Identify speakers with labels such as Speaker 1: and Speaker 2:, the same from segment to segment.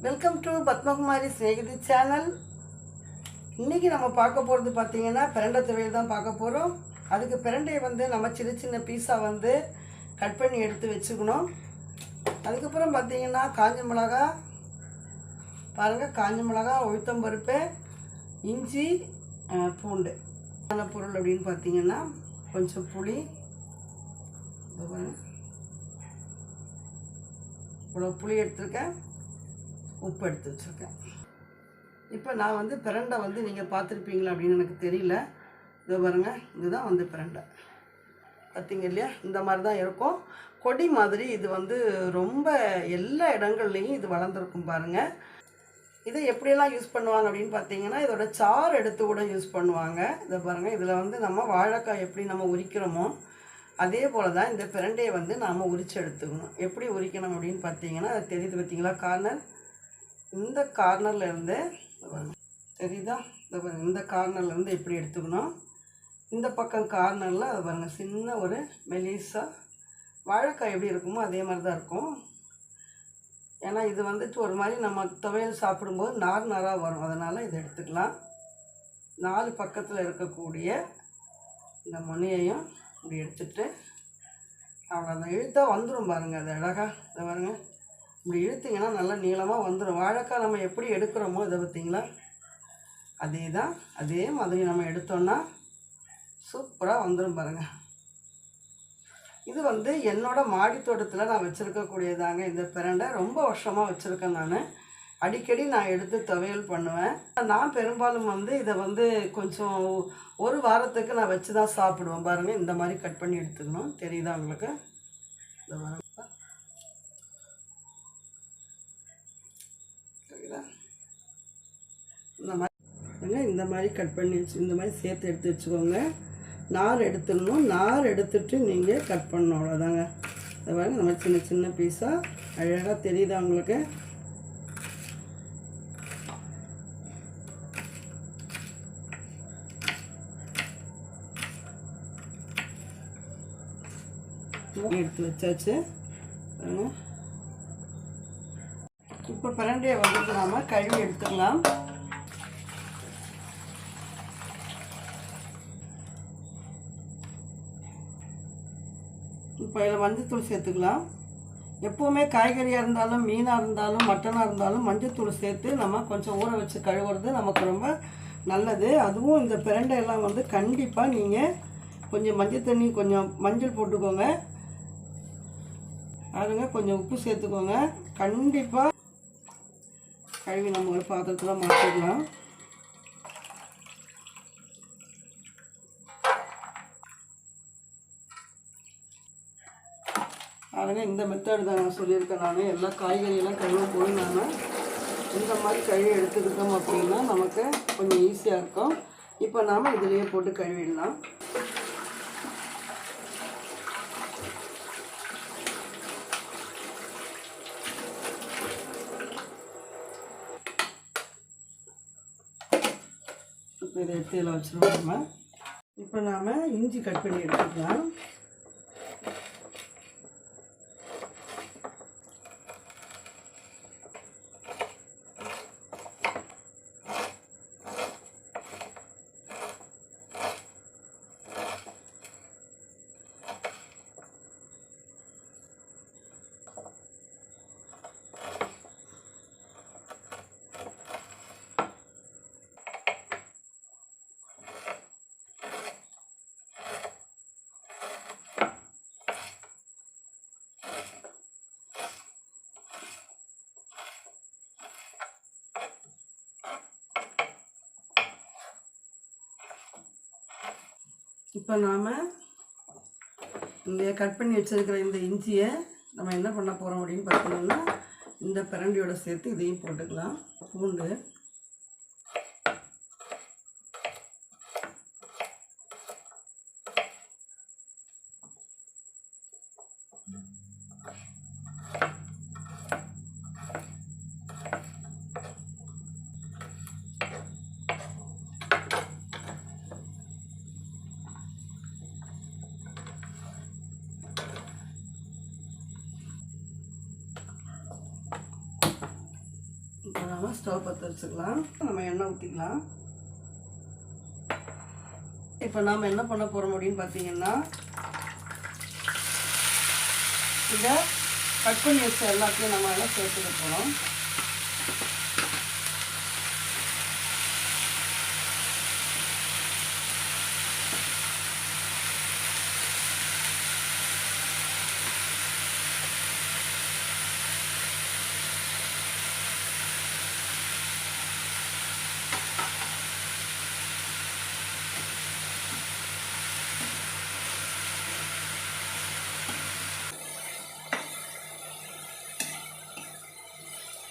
Speaker 1: Welcome to Padmakumari Snehithi channel. இன்றைக்கி நம்ம பார்க்க போகிறது பார்த்திங்கன்னா பிரண்டை துவையல் தான் பார்க்க போகிறோம். அதுக்கு பிரண்டையை நம்ம சின்ன சின்ன பீஸாக கட் பண்ணி எடுத்து வச்சுக்கணும். அதுக்கப்புறம் பார்த்திங்கன்னா காஞ்ச மிளகா பாருங்கள், காஞ்ச மிளகா, உளுத்தம்பருப்பு, இஞ்சி, பூண்டு. பொருள் அப்படின்னு பார்த்திங்கன்னா கொஞ்சம் புளி, இவ்வளோ புளி எடுத்துருக்கேன், உப்பு எடுத்து வச்சுருக்கேன். இப்போ நான் பிரண்டை நீங்கள் பார்த்துருப்பீங்களா அப்படின்னு எனக்கு தெரியல. இதை பாருங்கள், இதுதான் பிரண்டை பார்த்திங்க இல்லையா? இந்த மாதிரி தான் இருக்கும், கொடி மாதிரி. இது ரொம்ப எல்லா இடங்கள்லையும் இது வளர்ந்துருக்கும் பாருங்கள். இதை எப்படியெல்லாம் யூஸ் பண்ணுவாங்க அப்படின்னு பார்த்தீங்கன்னா, இதோட சாறு எடுத்து கூட யூஸ் பண்ணுவாங்க. இதை பாருங்கள், இதில் நம்ம வாழைக்காய் எப்படி நம்ம உரிக்கிறோமோ அதே போல் தான் இந்த பிரண்டையை நாம் உரித்து எடுத்துக்கணும். எப்படி உரிக்கணும் அப்படின்னு பார்த்தீங்கன்னா, அது தெரியுது பார்த்தீங்களா? கார்னர், இந்த கார்னர்லேருந்து தெரியுதா? இதை பாருங்கள், இந்த கார்னர்லேருந்து எப்படி எடுத்துக்கணும். இந்த பக்கம் கார்னரில் அதை பாருங்கள், சின்ன ஒரு மெலிசாக வாழைக்காய் எப்படி இருக்குமோ அதே மாதிரி தான் இருக்கும். ஏன்னா இது ஒரு மாதிரி நம்ம துவையல் சாப்பிடும்போது நார் நாராக வரும், அதனால் இதை எடுத்துக்கலாம். 4 பக்கத்தில் இருக்கக்கூடிய இந்த முனையையும் இப்படி எடுத்துகிட்டு அவ்வளோதான், இழுத்தா வந்துடும் பாருங்கள். அது அழகாக இதை பாருங்கள், இப்படி இழுத்திங்கன்னா நல்லா நீளமாக வந்துடும். வாழைக்காய் நம்ம எப்படி எடுக்கிறோமோ இதை பார்த்திங்களா, அதே தான், அதே மாதிரி நம்ம எடுத்தோன்னா சூப்பராக வந்துடும் பாருங்கள். இது என்னோடய மாடி தோட்டத்தில் நான் வச்சுருக்கக்கூடியதாங்க. இந்த பிரண்டை ரொம்ப வருஷமாக வச்சுருக்கேன் நான். அடிக்கடி நான் எடுத்து துவையல் பண்ணுவேன். நான் பெரும்பாலும் இதை கொஞ்சம் ஒரு வாரத்துக்கு நான் வச்சு தான் சாப்பிடுவேன். பாருங்கள், இந்த மாதிரி கட் பண்ணி எடுத்துக்கணும். தெரியுதா உங்களுக்கு? இந்த பாருங்க, தெரியுதா? இந்த மாதிரி கட் பண்ணி வச்சு இந்த மாதிரி சேர்த்து எடுத்து வச்சுக்கோங்க. நார் எடுத்துடணும். நார் எடுத்துட்டு நீங்கள் கட் பண்ணணும், அவ்வளோதாங்க. இதை பாருங்கள், இந்த மாதிரி சின்ன சின்ன பீஸாக அழகாக தெரியுதா உங்களுக்கு? எடுத்து வச்சாச்சு. இப்போ பிரண்டையை நாம் கழுவி எடுத்துக்கலாம். இப்போ இதில் மஞ்சத்தூள் சேர்த்துக்கலாம். எப்போவுமே காய்கறியாக இருந்தாலும், மீனாக இருந்தாலும், மட்டனாக இருந்தாலும் மஞ்சத்தூள் சேர்த்து நம்ம கொஞ்சம் ஊற வச்சு கழுவுறது நமக்கு ரொம்ப நல்லது. அதுவும் இந்த பிரண்டையெல்லாம் கண்டிப்பாக நீங்கள் கொஞ்சம் மஞ்சள் தண்ணி, கொஞ்சம் மஞ்சள் போட்டுக்கோங்க. அதுங்க கொஞ்சம் உப்பு சேர்த்துக்கோங்க. கண்டிப்பாக கழுவி நம்ம ஒரு பாத்திரத்தில் மாற்றிக்கலாம். அதுங்க இந்த மெத்தட் தான் நான் சொல்லியிருக்கேன். நான் எல்லா காய்கறியெல்லாம் கழுவும் போது நான் இந்த மாதிரி கழுவி எடுத்துக்கிட்டோம் அப்படின்னா நமக்கு கொஞ்சம் ஈஸியாக இருக்கும். இப்போ நாம் இதிலேயே போட்டு கழுவிடலாம். இதை எடுத்து இதில் வச்சுருவோம் நம்ம. இப்போ நாம் இஞ்சி கட் பண்ணி எடுத்துக்கலாம். இப்போ நாம் இந்த கட் பண்ணி வச்சுருக்கிற இந்த இஞ்சியை நம்ம என்ன பண்ண போகிறோம் அப்படின்னு பார்த்தீங்கன்னா, இந்த பிரண்டியோட சேர்த்து இதையும் போட்டுக்கலாம். பூண்டு, நம்ம ஸ்டவ் பற்ற வச்சுக்கலாம். நம்ம எண்ணெய் ஊற்றிக்கலாம். இப்போ நாம் என்ன பண்ண போகிறோம் அப்படின்னு பார்த்தீங்கன்னா, இதை கட் பண்ணி வச்ச எல்லாத்தையும் நம்ம எல்லாம் சேர்த்துக்க போகிறோம்.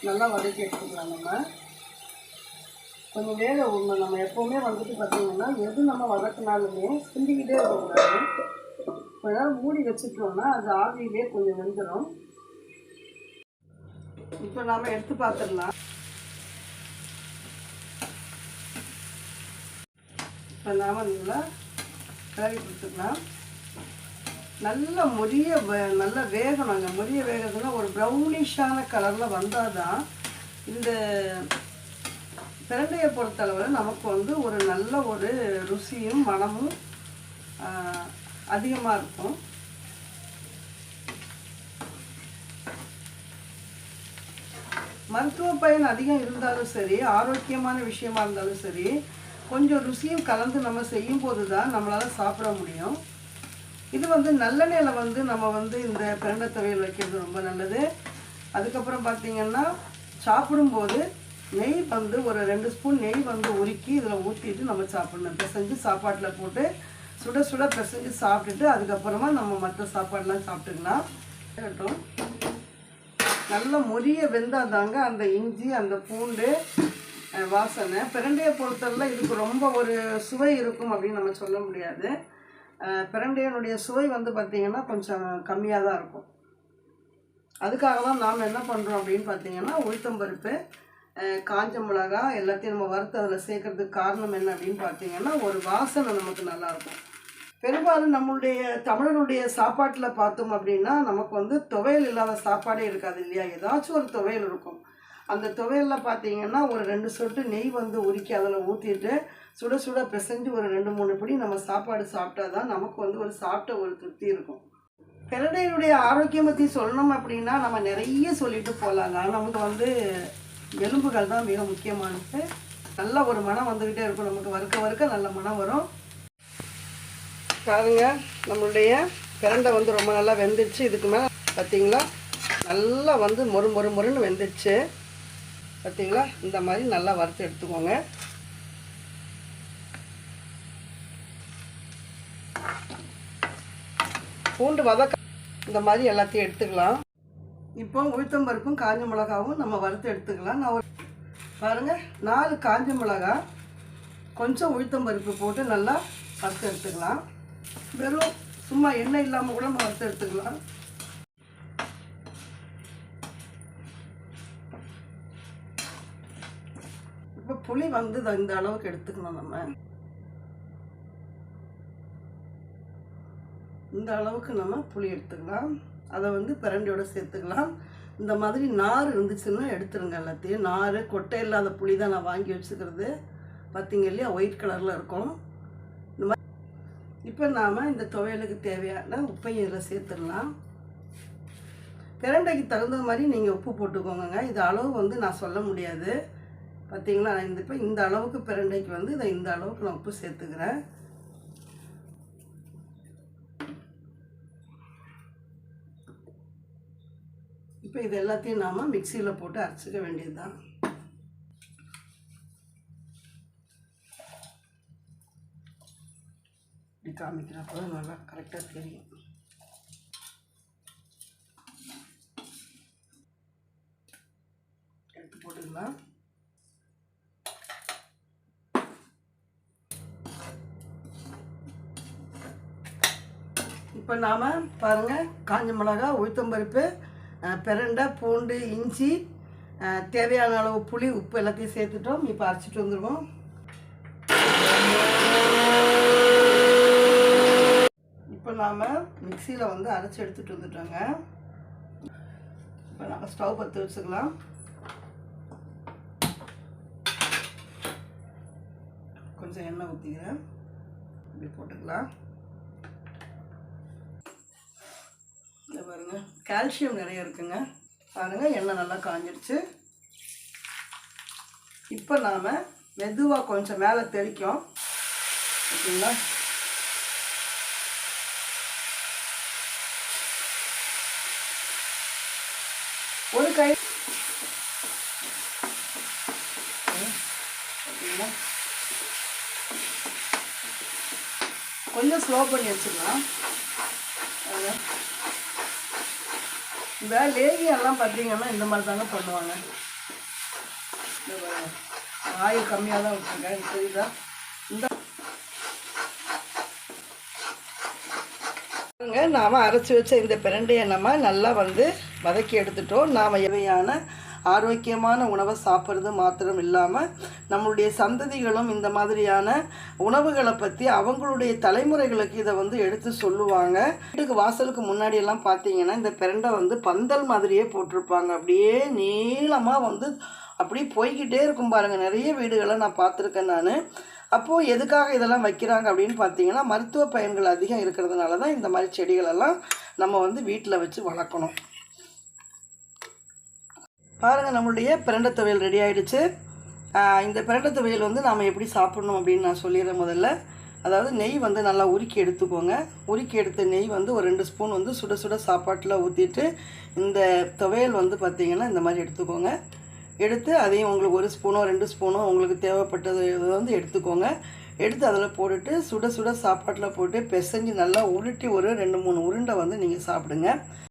Speaker 1: நல்லா வதக்கி எடுத்துக்கலாம். நம்ம கொஞ்சம் வேக விடணும். நம்ம எப்போவுமே வந்துட்டு பார்த்திங்கன்னா எது நம்ம வதக்கினாலுமே சிந்திக்கிட்டே இருக்கக்கூடாது. கொஞ்ச நேரம் மூடி வச்சுட்டோம்னா அது ஆவியிலே கொஞ்சம் வெந்துடும். இப்போ நாம் எடுத்து பார்த்துடலாம். இப்போ நாம் நல்லா கலரி கொடுத்துக்கலாம். நல்லா நல்லா வேகணும். அந்த மொரிய வேகத்துனா ஒரு ப்ரௌனிஷான கலரில் வந்தால் தான் இந்த பிரண்டையை பொறுத்தளவில் நமக்கு வந்து ஒரு நல்ல ஒரு ருசியும் மணமும் அதிகமாக இருக்கும். மருத்துவ பயன் அதிகம் இருந்தாலும் சரி, ஆரோக்கியமான விஷயமா இருந்தாலும் சரி, கொஞ்சம் ருசியும் கலந்து நம்ம செய்யும்போது தான் நம்மளால் சாப்பிட முடியும். இது வந்து நல்லெண்ணெயில் வந்து நம்ம வந்து இந்த பிரண்டை துவையல் வைக்கிறது ரொம்ப நல்லது. அதுக்கப்புறம் பார்த்திங்கன்னா சாப்பிடும்போது நெய் வந்து ஒரு 2 ஸ்பூன் நெய் வந்து உருக்கி இதில் ஊற்றிட்டு நம்ம சாப்பிடணும். பிசைஞ்சு சாப்பாட்டில் போட்டு சுட சுட பிசைஞ்சு சாப்பிட்டுட்டு அதுக்கப்புறமா நம்ம மற்ற சாப்பாடெலாம் சாப்பிட்டுக்கலாம். கேட்டோம் நல்லா மொரிய வெந்தால் தாங்க அந்த இஞ்சி அந்த பூண்டு வாசனை. பிரண்டையை பொறுத்தவரை இதுக்கு ரொம்ப ஒரு சுவை இருக்கும் அப்படின்னு நம்ம சொல்ல முடியாது. பிரண்டையினுடைய சுவை வந்து பார்த்திங்கன்னா கொஞ்சம் கம்மியாக தான் இருக்கும். அதுக்காக தான் நாம் என்ன பண்ணுறோம் அப்படின்னு பார்த்திங்கன்னா உளுத்தம்பருப்பு, காஞ்ச மிளகா எல்லாத்தையும் நம்ம வறுத்து அதில் சேர்க்கறதுக்கு காரணம் என்ன அப்படின்னு பார்த்திங்கன்னா ஒரு வாசனை நமக்கு நல்லாயிருக்கும். பெரும்பாலும் நம்மளுடைய தமிழருடைய சாப்பாட்டில் பார்த்தோம் அப்படின்னா நமக்கு வந்து துவையல் இல்லாத சாப்பாடே இருக்காது இல்லையா? ஏதாச்சும் ஒரு துவையல் இருக்கும். அந்த துவையலில் பார்த்தீங்கன்னா ஒரு 2 சொட்டு நெய் வந்து உருக்கி அதில் ஊற்றிட்டு சுட சுட பிசைஞ்சு ஒரு 2-3 பிடி நம்ம சாப்பாடு சாப்பிட்டா தான் நமக்கு வந்து ஒரு சாப்பிட்ட ஒரு திருப்தி இருக்கும். பிரண்டையினுடைய ஆரோக்கியம் பற்றி சொல்லணும் அப்படின்னா நம்ம நிறைய சொல்லிட்டு போகலாங்க. நமக்கு வந்து எலும்புகள் தான் மிக முக்கியமானது. நல்ல ஒரு மனம் வந்துக்கிட்டே இருக்கும். நமக்கு வறுக்க வறுக்க நல்ல மனம் வரும். பாருங்க, நம்மளுடைய பிரண்டை வந்து ரொம்ப நல்லா வெந்துடுச்சு. இதுக்கு மேலே பார்த்தீங்களா நல்லா வந்து மொறுன்னு வெந்துடுச்சு. பார்த்தீங்களா, இந்த மாதிரி நல்லா வறுத்து எடுத்துக்கோங்க. பூண்டு வதக்க இந்த மாதிரி எல்லாத்தையும் எடுத்துக்கலாம். இப்போ உளுத்தம்பருப்பும் காஞ்ச மிளகாவும் நம்ம வறுத்து எடுத்துக்கலாம். நான் பாருங்கள் 4 காஞ்ச மிளகா கொஞ்சம் உளுத்தம்பருப்பு போட்டு நல்லா வறுத்து எடுத்துக்கலாம். வெறும் சும்மா எண்ணெய் இல்லாமல் கூட நம்ம வறுத்து எடுத்துக்கலாம். இப்போ புளி வந்து இந்த அளவுக்கு எடுத்துக்கணும். நம்ம இந்த அளவுக்கு நம்ம புளி எடுத்துக்கலாம். அதை வந்து பிரண்டையோட சேர்த்துக்கலாம். இந்த மாதிரி நார் இருந்துச்சுன்னா எடுத்துருங்க எல்லாத்தையும். நார் கொட்டை இல்லாத புளி தான் நான் வாங்கி வச்சுக்கிறது. பார்த்தீங்க இல்லையா, ஒயிட் கலரில் இருக்கும். இந்த மாதிரி இப்போ நாம் இந்த துவையலுக்கு தேவையான உப்பையும் இதில் சேர்த்துடலாம். பிரண்டைக்கு தகுந்த மாதிரி நீங்கள் உப்பு போட்டுக்கோங்க. இது அளவு வந்து நான் சொல்ல முடியாது. பார்த்தீங்களா, இப்போ இந்த அளவுக்கு பிரண்டைக்கு வந்து இதை இந்த அளவுக்கு நான் உப்பு சேர்த்துக்கிறேன். இப்போ இது எல்லாத்தையும் நாம் மிக்சியில் போட்டு அரைச்சிக்க வேண்டியது தான். இப்படி காமிக்கிறப்போ தான் நல்லா கரெக்டாக தெரியும். எடுத்து போட்டுக்கலாம். இப்போ நாம் பாருங்கள், காஞ்ச மிளகா, உளுத்தம்பருப்பு, பிரண்டை, பூண்டு, இஞ்சி, தேவையான அளவு புளி, உப்பு எல்லாத்தையும் சேர்த்துட்டோம். இப்போ அரைச்சிட்டு வந்துடுவோம். இப்போ நாம் மிக்சியில் வந்து அரைச்சி எடுத்துகிட்டு வந்துட்டோங்க. இப்போ நம்ம ஸ்டவ் பற்ற வச்சுக்கலாம். கொஞ்சம் எண்ணெய் ஊற்றிக்கிறேன். இப்படி போட்டுக்கலாம். இந்த பாருங்கள், கால்சியம் நிறைய இருக்குங்க. பாருங்கள், எண்ணெய் நல்லா காஞ்சிடுச்சு. இப்போ நாம் மெதுவாக கொஞ்சம் மேலே தெளிக்கும். ஓகேங்களா? ஒரு கை ஓகேங்களா, கொஞ்சம் ஸ்லோ பண்ணி வச்சுக்கலாம். இந்த லேகியெல்லாம் பார்த்தீங்கன்னா இந்த மாதிரி தாங்க பண்ணுவாங்க. ஆயில் கம்மியாக தான் வச்சுருக்கேன், தெரியுதா? இந்த நாம் அரைச்சி வச்ச இந்த பிரண்டையை நம்ம நல்லா வந்து வதக்கி எடுத்துட்டோம். நாம் தேவையான ஆரோக்கியமான உணவை சாப்பிட்றது மாத்திரம் இல்லாமல் நம்மளுடைய சந்ததிகளும் இந்த மாதிரியான உணவுகளை பற்றி அவங்களுடைய தலைமுறைகளுக்கு இதை வந்து எடுத்து சொல்லுவாங்க. வீட்டுக்கு வாசலுக்கு முன்னாடியெல்லாம் பார்த்தீங்கன்னா இந்த பிரண்டை வந்து பந்தல் மாதிரியே போட்டிருப்பாங்க. அப்படியே நீளமாக வந்து அப்படி போய்கிட்டே இருக்கும் பாருங்கள். நிறைய வீடுகளை நான் பார்த்துருக்கேன் நான். அப்போது எதுக்காக இதெல்லாம் வைக்கிறாங்க அப்படின்னு பார்த்தீங்கன்னா, மருத்துவ பயன்கள் அதிகம் இருக்கிறதுனால தான் இந்த மாதிரி செடிகளெல்லாம் நம்ம வந்து வீட்டில் வச்சு வளர்க்கணும். பாருங்கள், நம்மளுடைய பிரண்டை துவையல் ரெடி ஆகிடுச்சு. இந்த பிரண்டை துவையல் வந்து நாம் எப்படி சாப்பிட்ணும் அப்படின்னு நான் சொல்லிடுறேன். முதல்ல அதாவது நெய் வந்து நல்லா உருக்கி எடுத்துக்கோங்க. உருக்கி எடுத்த நெய் வந்து ஒரு 2 ஸ்பூன் வந்து சுட சுட சாப்பாட்டில் ஊற்றிட்டு இந்த துவையல் வந்து பார்த்திங்கன்னா இந்த மாதிரி எடுத்துக்கோங்க. எடுத்து அதையும் உங்களுக்கு 1 ஸ்பூனோ 2 ஸ்பூனோ உங்களுக்கு தேவைப்பட்டது வந்து எடுத்துக்கோங்க. எடுத்து அதில் போட்டுட்டு சுட சுட சாப்பாட்டில் போட்டு பிசைஞ்சு நல்லா உருட்டி ஒரு 2-3 உருண்டை வந்து நீங்கள் சாப்பிடுங்க.